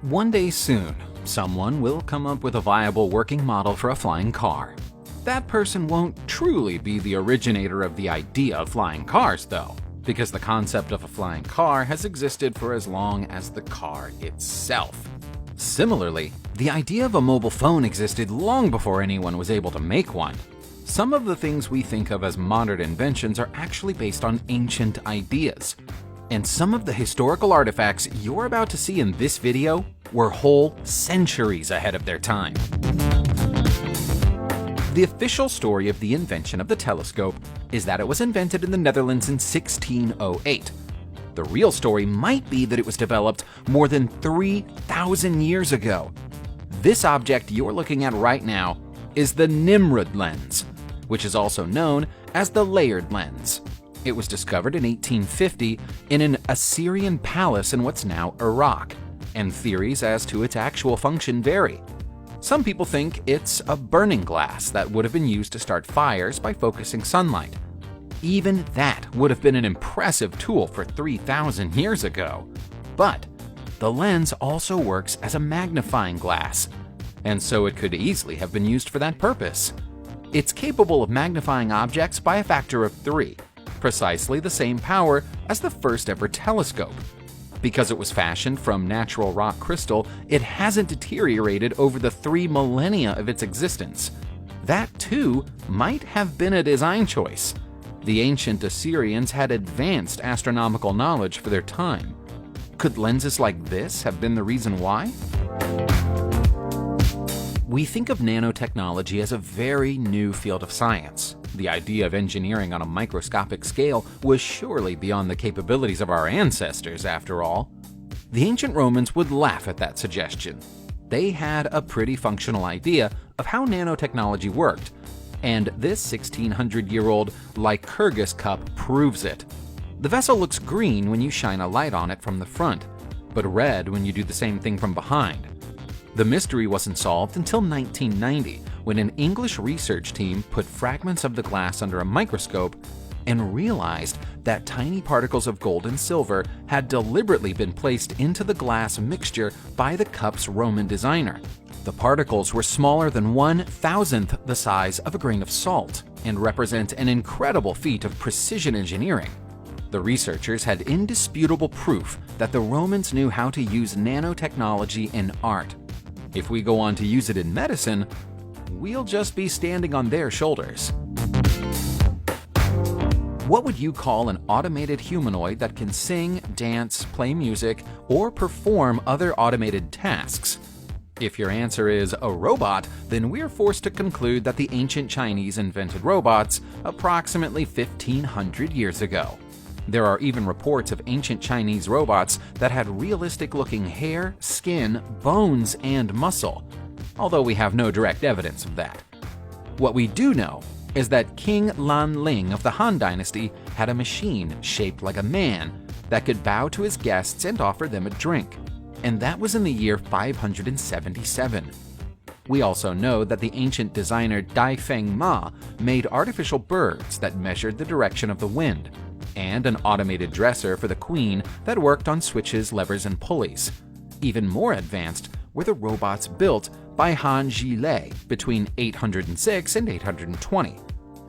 One day soon, someone will come up with a viable working model for a flying car. That person won't truly be the originator of the idea of flying cars, though, because the concept of a flying car has existed for as long as the car itself. Similarly, the idea of a mobile phone existed long before anyone was able to make one. Some of the things we think of as modern inventions are actually based on ancient ideas. And some of the historical artifacts you're about to see in this video were whole centuries ahead of their time. The official story of the invention of the telescope is that it was invented in the Netherlands in 1608. The real story might be that it was developed more than 3,000 years ago. This object you're looking at right now is the Nimrod Lens, which is also known as the layered lens. It was discovered in 1850 in an Assyrian palace in what's now Iraq, and theories as to its actual function vary. Some people think it's a burning glass that would have been used to start fires by focusing sunlight. Even that would have been an impressive tool for 3,000 years ago. But the lens also works as a magnifying glass, and so it could easily have been used for that purpose. It's capable of magnifying objects by a factor of 3, precisely the same power as the first ever telescope. Because it was fashioned from natural rock crystal, it hasn't deteriorated over the 3 millennia of its existence. That, too, might have been a design choice. The ancient Assyrians had advanced astronomical knowledge for their time. Could lenses like this have been the reason why? We think of nanotechnology as a very new field of science. The idea of engineering on a microscopic scale was surely beyond the capabilities of our ancestors, after all. The ancient Romans would laugh at that suggestion. They had a pretty functional idea of how nanotechnology worked, and this 1,600-year-old Lycurgus cup proves it. The vessel looks green when you shine a light on it from the front, but red when you do the same thing from behind. The mystery wasn't solved until 1990, when an English research team put fragments of the glass under a microscope and realized that tiny particles of gold and silver had deliberately been placed into the glass mixture by the cup's Roman designer. The particles were smaller than 1,000th the size of a grain of salt and represent an incredible feat of precision engineering. The researchers had indisputable proof that the Romans knew how to use nanotechnology in art. If we go on to use it in medicine, we'll just be standing on their shoulders. What would you call an automated humanoid that can sing, dance, play music, or perform other automated tasks? If your answer is a robot, then we're forced to conclude that the ancient Chinese invented robots approximately 1,500 years ago. There are even reports of ancient Chinese robots that had realistic-looking hair, skin, bones, and muscle, although we have no direct evidence of that. What we do know is that King Lan Ling of the Han Dynasty had a machine shaped like a man that could bow to his guests and offer them a drink, and that was in the year 577. We also know that the ancient designer Dai Feng Ma made artificial birds that measured the direction of the wind, and an automated dresser for the queen that worked on switches, levers, and pulleys. Even more advanced were the robots built by Han Zhilei between 806 and 820,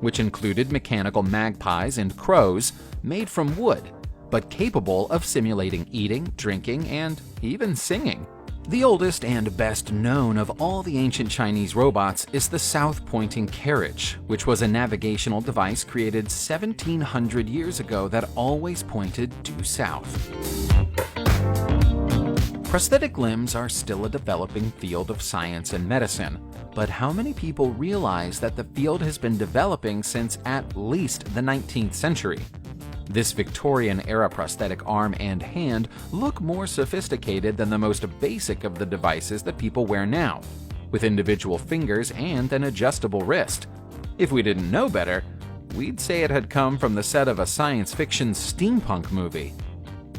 which included mechanical magpies and crows made from wood, but capable of simulating eating, drinking, and even singing. The oldest and best known of all the ancient Chinese robots is the south-pointing carriage, which was a navigational device created 1,700 years ago that always pointed due south. Prosthetic limbs are still a developing field of science and medicine, but how many people realize that the field has been developing since at least the 19th century? This Victorian-era prosthetic arm and hand look more sophisticated than the most basic of the devices that people wear now, with individual fingers and an adjustable wrist. If we didn't know better, we'd say it had come from the set of a science fiction steampunk movie.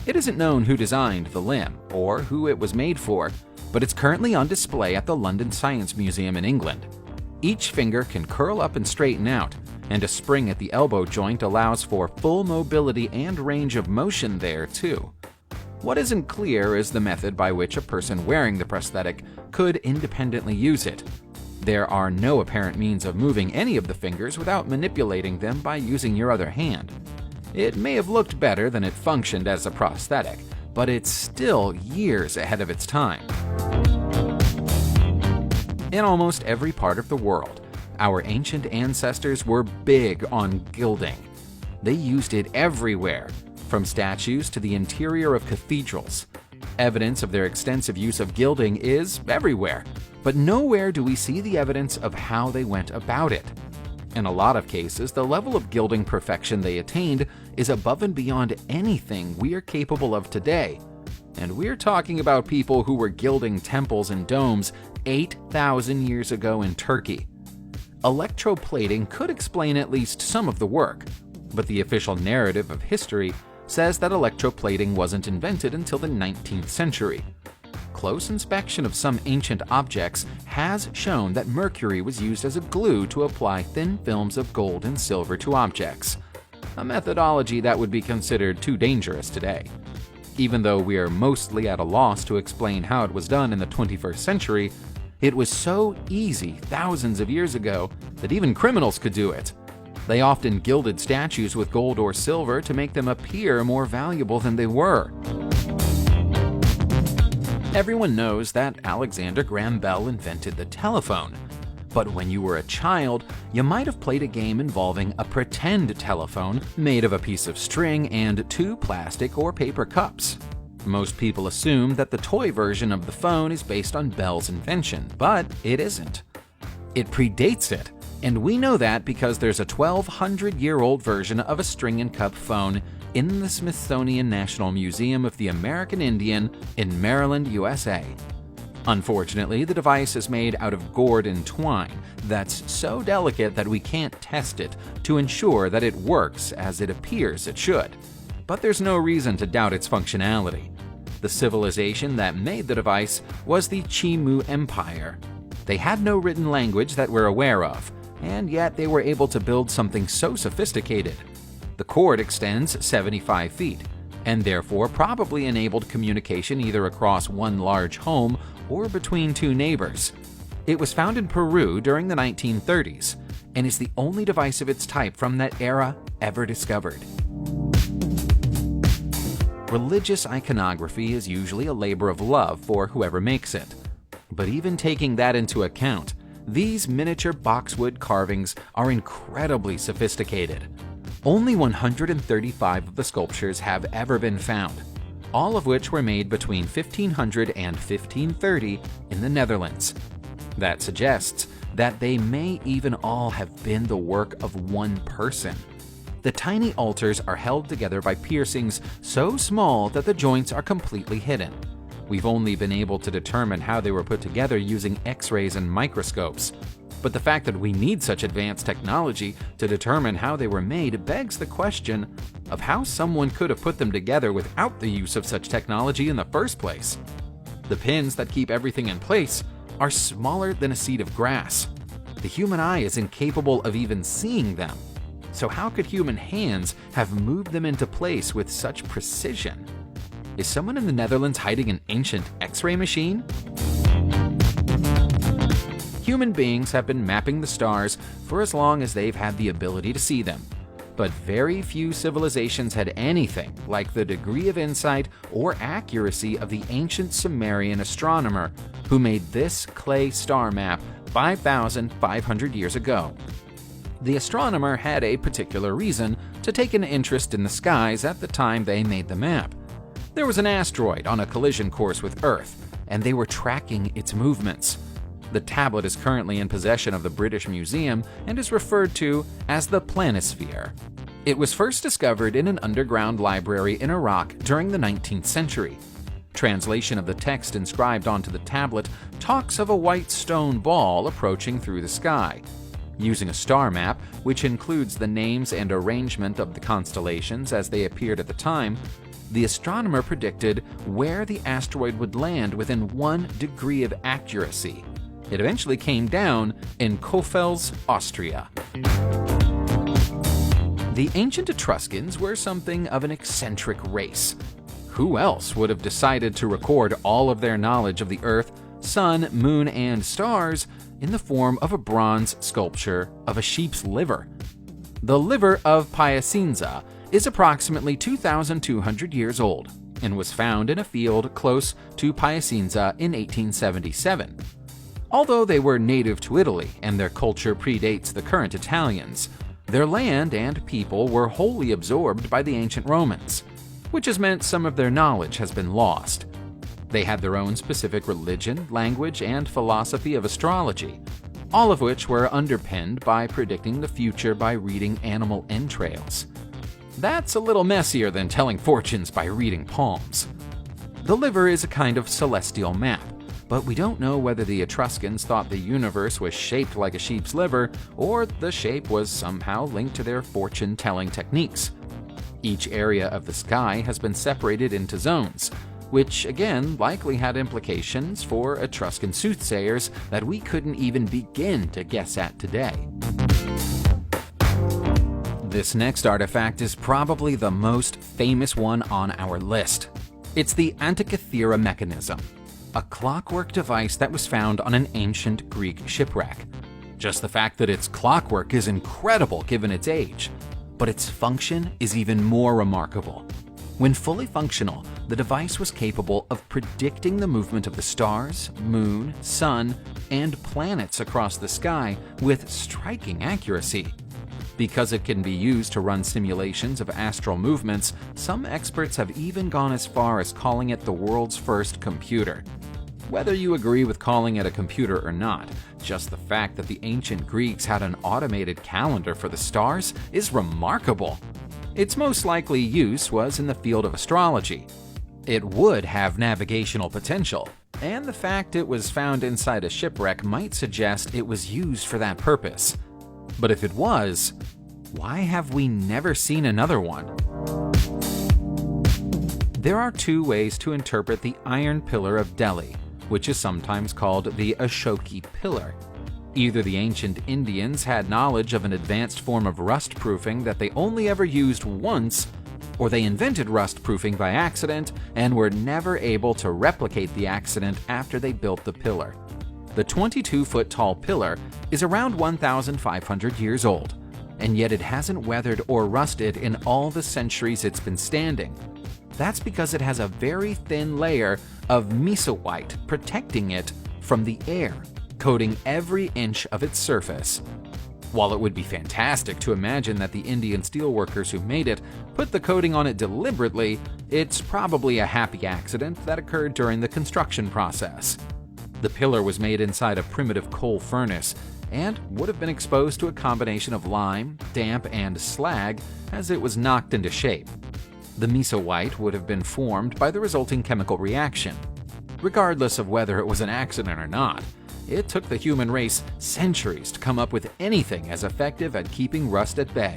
It isn't known who designed the limb or who it was made for, but it's currently on display at the London Science Museum in England. Each finger can curl up and straighten out, and a spring at the elbow joint allows for full mobility and range of motion there, too. What isn't clear is the method by which a person wearing the prosthetic could independently use it. There are no apparent means of moving any of the fingers without manipulating them by using your other hand. It may have looked better than it functioned as a prosthetic, but it's still years ahead of its time. In almost every part of the world, our ancient ancestors were big on gilding. They used it everywhere, from statues to the interior of cathedrals. Evidence of their extensive use of gilding is everywhere, but nowhere do we see the evidence of how they went about it. In a lot of cases, the level of gilding perfection they attained is above and beyond anything we are capable of today. And we're talking about people who were gilding temples and domes 8,000 years ago in Turkey. Electroplating could explain at least some of the work, but the official narrative of history says that electroplating wasn't invented until the 19th century. Close inspection of some ancient objects has shown that mercury was used as a glue to apply thin films of gold and silver to objects, a methodology that would be considered too dangerous today. Even though we are mostly at a loss to explain how it was done in the 21st century, it was so easy thousands of years ago that even criminals could do it. They often gilded statues with gold or silver to make them appear more valuable than they were. Everyone knows that Alexander Graham Bell invented the telephone. But when you were a child, you might have played a game involving a pretend telephone made of a piece of string and 2 plastic or paper cups. Most people assume that the toy version of the phone is based on Bell's invention, but it isn't. It predates it, and we know that because there's a 1,200-year-old version of a string and cup phone in the Smithsonian National Museum of the American Indian in Maryland, USA. Unfortunately, the device is made out of gourd and twine that's so delicate that we can't test it to ensure that it works as it appears it should. But there's no reason to doubt its functionality. The civilization that made the device was the Chimu Empire. They had no written language that we're aware of, and yet they were able to build something so sophisticated. The cord extends 75 feet, and therefore probably enabled communication either across one large home or between 2 neighbors. It was found in Peru during the 1930s, and is the only device of its type from that era ever discovered. Religious iconography is usually a labor of love for whoever makes it. But even taking that into account, these miniature boxwood carvings are incredibly sophisticated. Only 135 of the sculptures have ever been found, all of which were made between 1500 and 1530 in the Netherlands. That suggests that they may even all have been the work of one person. The tiny altars are held together by piercings so small that the joints are completely hidden. We've only been able to determine how they were put together using X-rays and microscopes. But the fact that we need such advanced technology to determine how they were made begs the question of how someone could have put them together without the use of such technology in the first place. The pins that keep everything in place are smaller than a seed of grass. The human eye is incapable of even seeing them. So how could human hands have moved them into place with such precision? Is someone in the Netherlands hiding an ancient X-ray machine? Human beings have been mapping the stars for as long as they've had the ability to see them. But very few civilizations had anything like the degree of insight or accuracy of the ancient Sumerian astronomer who made this clay star map 5,500 years ago. The astronomer had a particular reason to take an interest in the skies at the time they made the map. There was an asteroid on a collision course with Earth, and they were tracking its movements. The tablet is currently in possession of the British Museum and is referred to as the planisphere. It was first discovered in an underground library in Iraq during the 19th century. Translation of the text inscribed onto the tablet talks of a white stone ball approaching through the sky. Using a star map, which includes the names and arrangement of the constellations as they appeared at the time, the astronomer predicted where the asteroid would land within 1 degree of accuracy. It eventually came down in Kofels, Austria. The ancient Etruscans were something of an eccentric race. Who else would have decided to record all of their knowledge of the Earth, Sun, Moon, and stars in the form of a bronze sculpture of a sheep's liver? The liver of Piacenza is approximately 2,200 years old and was found in a field close to Piacenza in 1877. Although they were native to Italy and their culture predates the current Italians, their land and people were wholly absorbed by the ancient Romans, which has meant some of their knowledge has been lost. They had their own specific religion, language, and philosophy of astrology, all of which were underpinned by predicting the future by reading animal entrails. That's a little messier than telling fortunes by reading palms. The liver is a kind of celestial map, but we don't know whether the Etruscans thought the universe was shaped like a sheep's liver or the shape was somehow linked to their fortune-telling techniques. Each area of the sky has been separated into zones, which again likely had implications for Etruscan soothsayers that we couldn't even begin to guess at today. This next artifact is probably the most famous one on our list. It's the Antikythera mechanism, a clockwork device that was found on an ancient Greek shipwreck. Just the fact that it's clockwork is incredible given its age, but its function is even more remarkable. When fully functional, the device was capable of predicting the movement of the stars, moon, sun, and planets across the sky with striking accuracy. Because it can be used to run simulations of astral movements, some experts have even gone as far as calling it the world's first computer. Whether you agree with calling it a computer or not, just the fact that the ancient Greeks had an automated calendar for the stars is remarkable. Its most likely use was in the field of astrology. It would have navigational potential, and the fact it was found inside a shipwreck might suggest it was used for that purpose. But if it was, why have we never seen another one? There are two ways to interpret the Iron Pillar of Delhi, which is sometimes called the Ashoki Pillar. Either the ancient Indians had knowledge of an advanced form of rust-proofing that they only ever used once, or they invented rust-proofing by accident and were never able to replicate the accident after they built the pillar. The 22-foot-tall pillar is around 1,500 years old, and yet it hasn't weathered or rusted in all the centuries it's been standing. That's because it has a very thin layer of mesowhite protecting it from the air, coating every inch of its surface. While it would be fantastic to imagine that the Indian steelworkers who made it put the coating on it deliberately, it's probably a happy accident that occurred during the construction process. The pillar was made inside a primitive coal furnace and would have been exposed to a combination of lime, damp, and slag as it was knocked into shape. The mesowhite would have been formed by the resulting chemical reaction. Regardless of whether it was an accident or not, it took the human race centuries to come up with anything as effective at keeping rust at bay.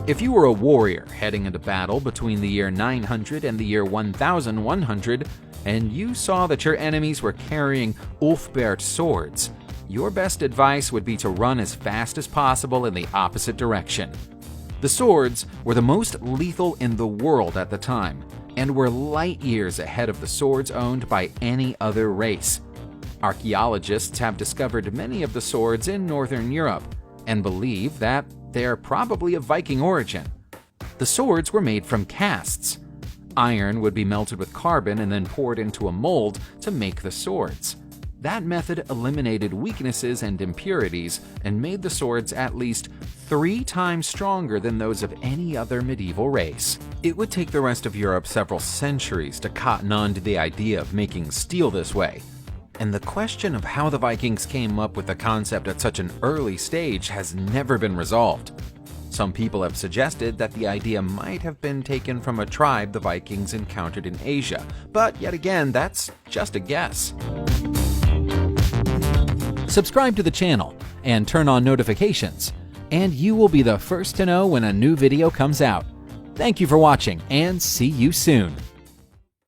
If you were a warrior heading into battle between the year 900 and the year 1100, and you saw that your enemies were carrying Ulfbert swords, your best advice would be to run as fast as possible in the opposite direction. The swords were the most lethal in the world at the time, and were light years ahead of the swords owned by any other race. Archaeologists have discovered many of the swords in Northern Europe, and believe that they're probably of Viking origin. The swords were made from casts. Iron would be melted with carbon and then poured into a mold to make the swords. That method eliminated weaknesses and impurities and made the swords at least 3 times stronger than those of any other medieval race. It would take the rest of Europe several centuries to cotton on to the idea of making steel this way. And the question of how the Vikings came up with the concept at such an early stage has never been resolved. Some people have suggested that the idea might have been taken from a tribe the Vikings encountered in Asia, but yet again, that's just a guess. Subscribe to the channel and turn on notifications, and you will be the first to know when a new video comes out. Thank you for watching, and see you soon.